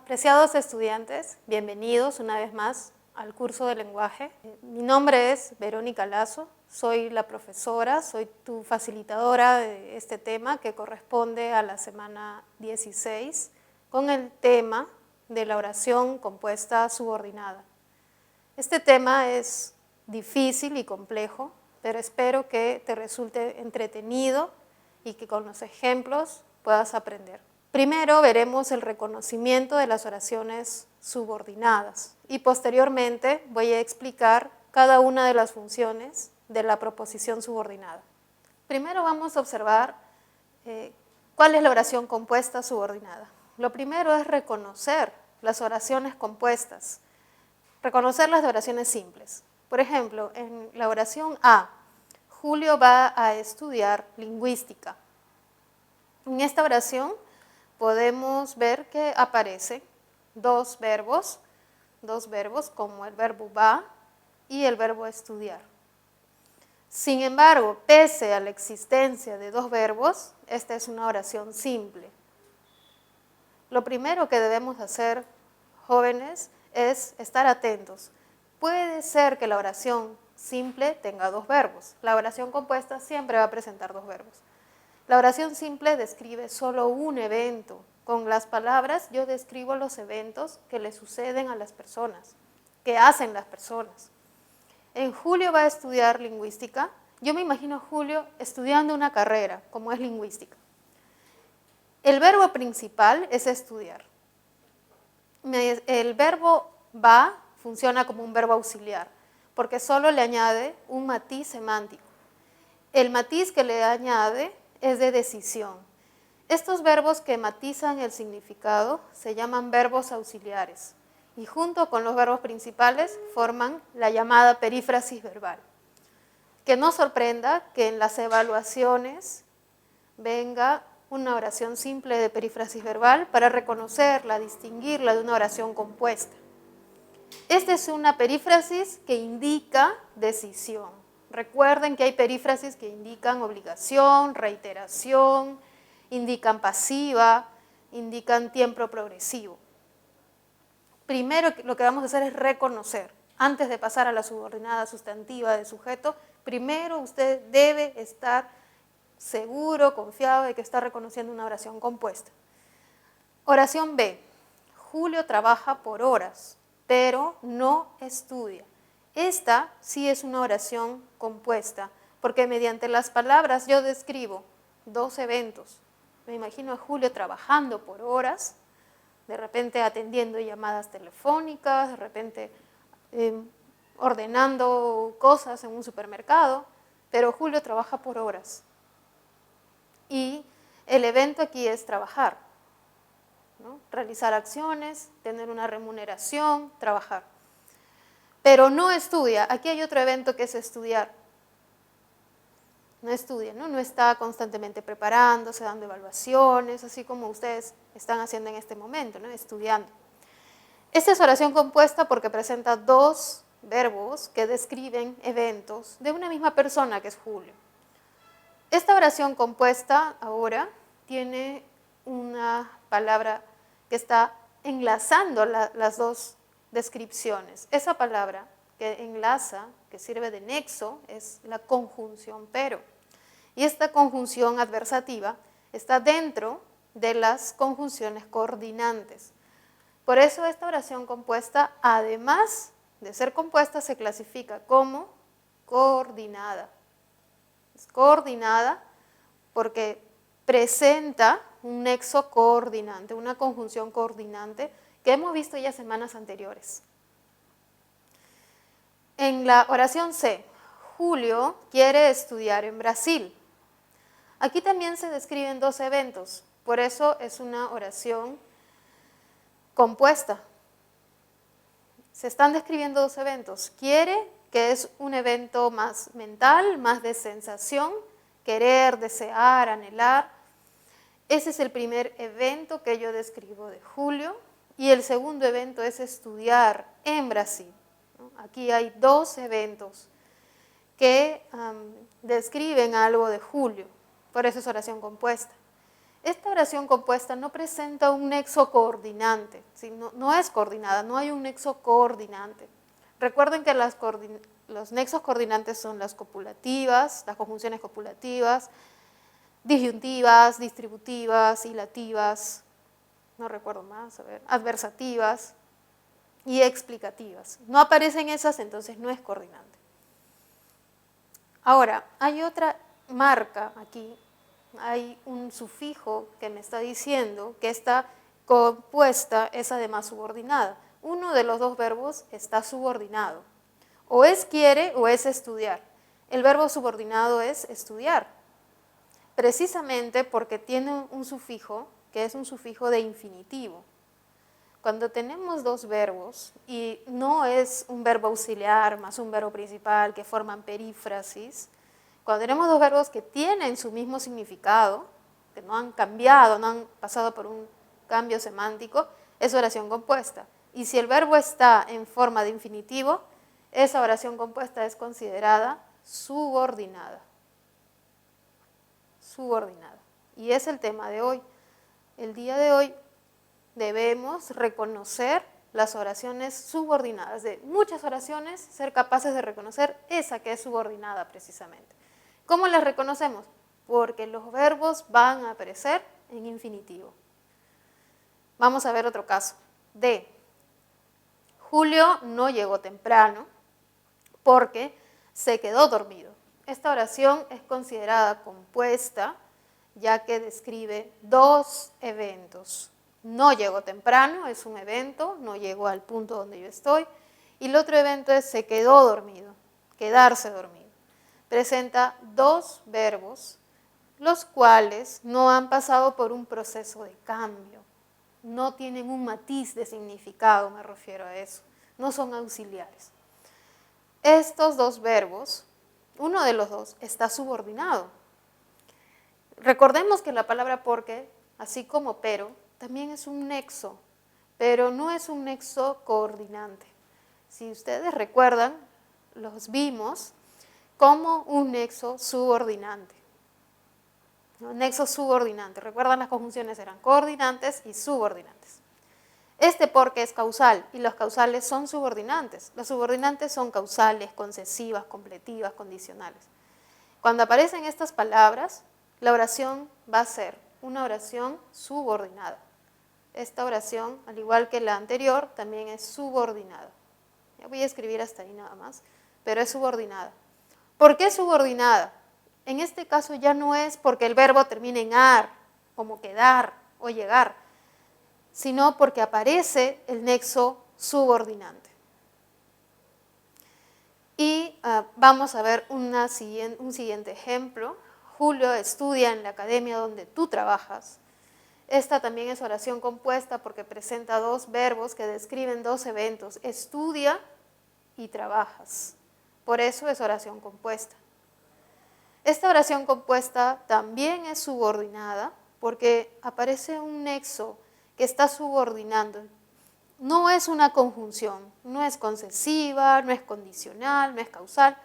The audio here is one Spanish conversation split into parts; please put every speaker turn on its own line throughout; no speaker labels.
Apreciados estudiantes, bienvenidos una vez más al curso de lenguaje. Mi nombre es Verónica Lazo, soy la profesora, soy tu facilitadora de este tema que corresponde a la semana 16 con el tema de la oración compuesta subordinada. Este tema es difícil y complejo, pero espero que te resulte entretenido y que con los ejemplos puedas aprender. Primero veremos el reconocimiento de las oraciones subordinadas y posteriormente voy a explicar cada una de las funciones de la proposición subordinada. Primero vamos a observar cuál es la oración compuesta subordinada. Lo primero es reconocer las oraciones compuestas, reconocer las de oraciones simples. Por ejemplo, en la oración A, Julio va a estudiar lingüística. En esta oración podemos ver que aparecen dos verbos como el verbo va y el verbo estudiar. Sin embargo, pese a la existencia de dos verbos, esta es una oración simple. Lo primero que debemos hacer, jóvenes, es estar atentos. Puede ser que la oración simple tenga dos verbos. La oración compuesta siempre va a presentar dos verbos. La oración simple describe solo un evento. Con las palabras yo describo los eventos que le suceden a las personas, que hacen las personas. En Julio va a estudiar lingüística. Yo me imagino a Julio estudiando una carrera, como es lingüística. El verbo principal es estudiar. El verbo va funciona como un verbo auxiliar, porque solo le añade un matiz semántico. El matiz que le añade es de decisión. Estos verbos que matizan el significado se llaman verbos auxiliares y junto con los verbos principales forman la llamada perífrasis verbal. Que no sorprenda que en las evaluaciones venga una oración simple de perífrasis verbal para reconocerla, distinguirla de una oración compuesta. Esta es una perífrasis que indica decisión. Recuerden que hay perífrasis que indican obligación, reiteración, indican pasiva, indican tiempo progresivo. Primero lo que vamos a hacer es reconocer. Antes de pasar a la subordinada sustantiva de sujeto, primero usted debe estar seguro, confiado de que está reconociendo una oración compuesta. Oración B. Julio trabaja por horas, pero no estudia. Esta sí es una oración compuesta, porque mediante las palabras yo describo dos eventos. Me imagino a Julio trabajando por horas, de repente atendiendo llamadas telefónicas, de repente ordenando cosas en un supermercado, pero Julio trabaja por horas. Y el evento aquí es trabajar, ¿no? Realizar acciones, tener una remuneración, trabajar. Pero no estudia. Aquí hay otro evento que es estudiar. No estudia, no está constantemente preparándose, dando evaluaciones, así como ustedes están haciendo en este momento, ¿no? Estudiando. Esta es oración compuesta porque presenta dos verbos que describen eventos de una misma persona que es Julio. Esta oración compuesta ahora tiene una palabra que está enlazando las dos descripciones. Esa palabra que enlaza, que sirve de nexo, es la conjunción pero. Y esta conjunción adversativa está dentro de las conjunciones coordinantes. Por eso esta oración compuesta, además de ser compuesta, se clasifica como coordinada. Es coordinada porque presenta un nexo coordinante, una conjunción coordinante que hemos visto ya semanas anteriores. En la oración C, Julio quiere estudiar en Brasil. Aquí también se describen dos eventos, por eso es una oración compuesta. Se están describiendo dos eventos. Quiere, que es un evento más mental, más de sensación, querer, desear, anhelar. Ese es el primer evento que yo describo de Julio. Y el segundo evento es estudiar en Brasil. Aquí hay dos eventos que describen algo de Julio, por eso es oración compuesta. Esta oración compuesta no presenta un nexo coordinante, ¿sí? No es coordinada, no hay un nexo coordinante. Recuerden que los nexos coordinantes son las copulativas, las conjunciones copulativas, disyuntivas, distributivas, hilativas, no recuerdo más, a ver, adversativas y explicativas. No aparecen esas, entonces no es coordinante. Ahora, hay otra marca aquí, hay un sufijo que me está diciendo que esta compuesta es además subordinada. Uno de los dos verbos está subordinado. O es quiere o es estudiar. El verbo subordinado es estudiar, precisamente porque tiene un sufijo que es un sufijo de infinitivo. Cuando tenemos dos verbos y no es un verbo auxiliar más un verbo principal que forman perífrasis, cuando tenemos dos verbos que tienen su mismo significado, que no han cambiado, no han pasado por un cambio semántico, es oración compuesta. Y si el verbo está en forma de infinitivo, esa oración compuesta es considerada subordinada. Subordinada. Y es el tema de hoy. El día de hoy debemos reconocer las oraciones subordinadas. De muchas oraciones, ser capaces de reconocer esa que es subordinada precisamente. ¿Cómo las reconocemos? Porque los verbos van a aparecer en infinitivo. Vamos a ver otro caso. D. Julio no llegó temprano porque se quedó dormido. Esta oración es considerada compuesta ya que describe dos eventos. No llegó temprano, es un evento, no llegó al punto donde yo estoy. Y el otro evento es se quedó dormido, quedarse dormido. Presenta dos verbos, los cuales no han pasado por un proceso de cambio. No tienen un matiz de significado, me refiero a eso. No son auxiliares. Estos dos verbos, uno de los dos está subordinado. Recordemos que la palabra porque, así como pero, también es un nexo, pero no es un nexo coordinante. Si ustedes recuerdan, los vimos como un nexo subordinante. Un nexo subordinante. Recuerdan, las conjunciones eran coordinantes y subordinantes. Este porque es causal y los causales son subordinantes. Los subordinantes son causales, concesivas, completivas, condicionales. Cuando aparecen estas palabras, la oración va a ser una oración subordinada. Esta oración, al igual que la anterior, también es subordinada. Ya voy a escribir hasta ahí nada más, pero es subordinada. ¿Por qué subordinada? En este caso ya no es porque el verbo termine en ar, como quedar o llegar, sino porque aparece el nexo subordinante. Y vamos a ver un siguiente ejemplo. Julio estudia en la academia donde tú trabajas. Esta también es oración compuesta porque presenta dos verbos que describen dos eventos, estudia y trabajas. Por eso es oración compuesta. Esta oración compuesta también es subordinada porque aparece un nexo que está subordinando. No es una conjunción, no es concesiva, no es condicional, no es causal,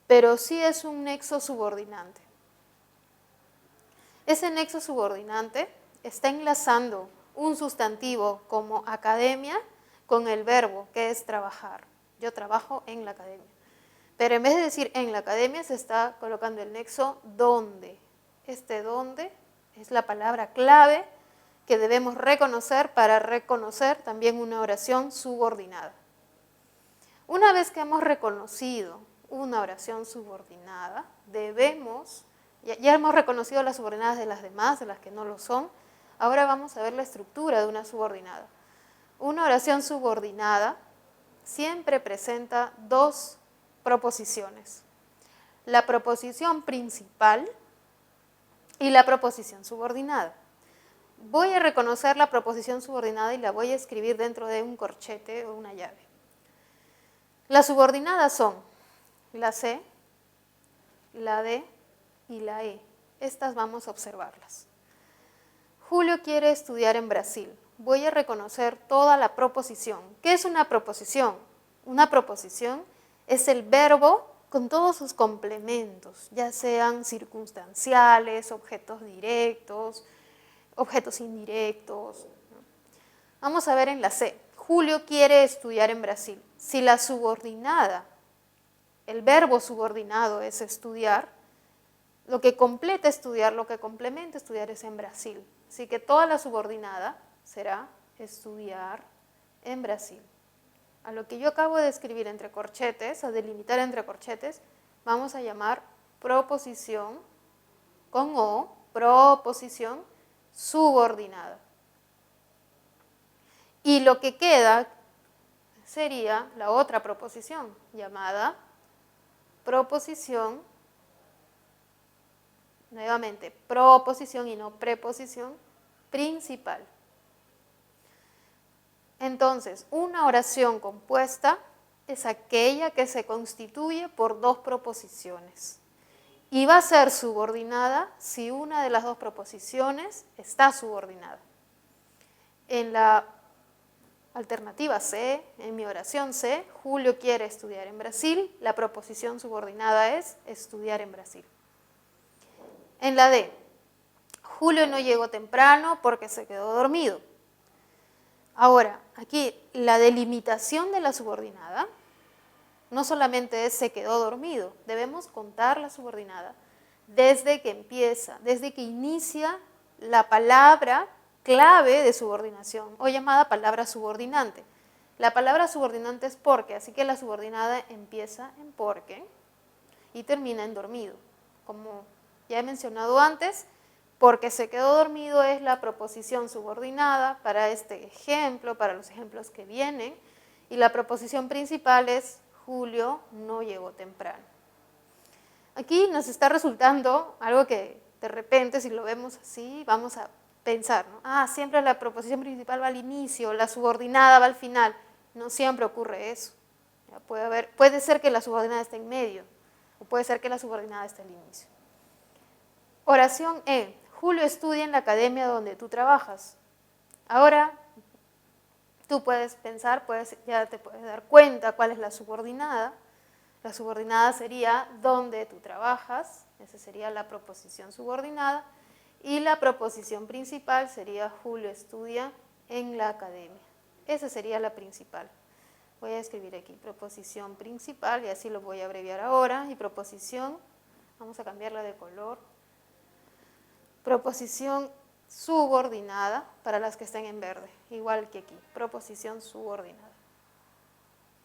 pero sí es un nexo subordinante. Ese nexo subordinante está enlazando un sustantivo como academia con el verbo que es trabajar. Yo trabajo en la academia. Pero en vez de decir en la academia se está colocando el nexo donde. Este donde es la palabra clave que debemos reconocer para reconocer también una oración subordinada. Una vez que hemos reconocido una oración subordinada, ya hemos reconocido las subordinadas de las demás, de las que no lo son, ahora vamos a ver la estructura de una subordinada. Una oración subordinada siempre presenta dos proposiciones, la proposición principal y la proposición subordinada. Voy a reconocer la proposición subordinada y la voy a escribir dentro de un corchete o una llave. Las subordinadas son la C, la D y la E. Estas vamos a observarlas. Julio quiere estudiar en Brasil. Voy a reconocer toda la proposición. ¿Qué es una proposición? Una proposición es el verbo con todos sus complementos, ya sean circunstanciales, objetos directos, objetos indirectos. Vamos a ver en la C. Julio quiere estudiar en Brasil. Si la subordinada, el verbo subordinado es estudiar, lo que completa estudiar, lo que complementa estudiar es en Brasil. Así que toda la subordinada será estudiar en Brasil. A lo que yo acabo de escribir entre corchetes, a delimitar entre corchetes, vamos a llamar proposición con O, proposición subordinada. Y lo que queda sería la otra proposición, llamada proposición, nuevamente, proposición y no preposición principal. Entonces, una oración compuesta es aquella que se constituye por dos proposiciones y va a ser subordinada si una de las dos proposiciones está subordinada. En la alternativa C, en mi oración C, Julio quiere estudiar en Brasil, la proposición subordinada es estudiar en Brasil. En la D, Julio no llegó temprano porque se quedó dormido. Ahora, aquí la delimitación de la subordinada no solamente es se quedó dormido, debemos contar la subordinada desde que empieza, desde que inicia la palabra clave de subordinación o llamada palabra subordinante. La palabra subordinante es porque, así que la subordinada empieza en porque y termina en dormido. Como ya he mencionado antes, porque se quedó dormido es la proposición subordinada para este ejemplo, para los ejemplos que vienen, y la proposición principal es Julio no llegó temprano. Aquí nos está resultando algo que de repente, si lo vemos así, vamos a pensar, ¿no? Siempre la proposición principal va al inicio, la subordinada va al final. No siempre ocurre eso. Puede ser que la subordinada esté en medio, o puede ser que la subordinada esté al inicio. Oración E. Julio estudia en la academia donde tú trabajas. Ahora, tú puedes pensar, ya te puedes dar cuenta cuál es la subordinada. La subordinada sería donde tú trabajas, esa sería la proposición subordinada. Y la proposición principal sería Julio estudia en la academia. Esa sería la principal. Voy a escribir aquí proposición principal y así lo voy a abreviar ahora. Y proposición, vamos a cambiarla de color. Proposición subordinada para las que estén en verde, igual que aquí, proposición subordinada.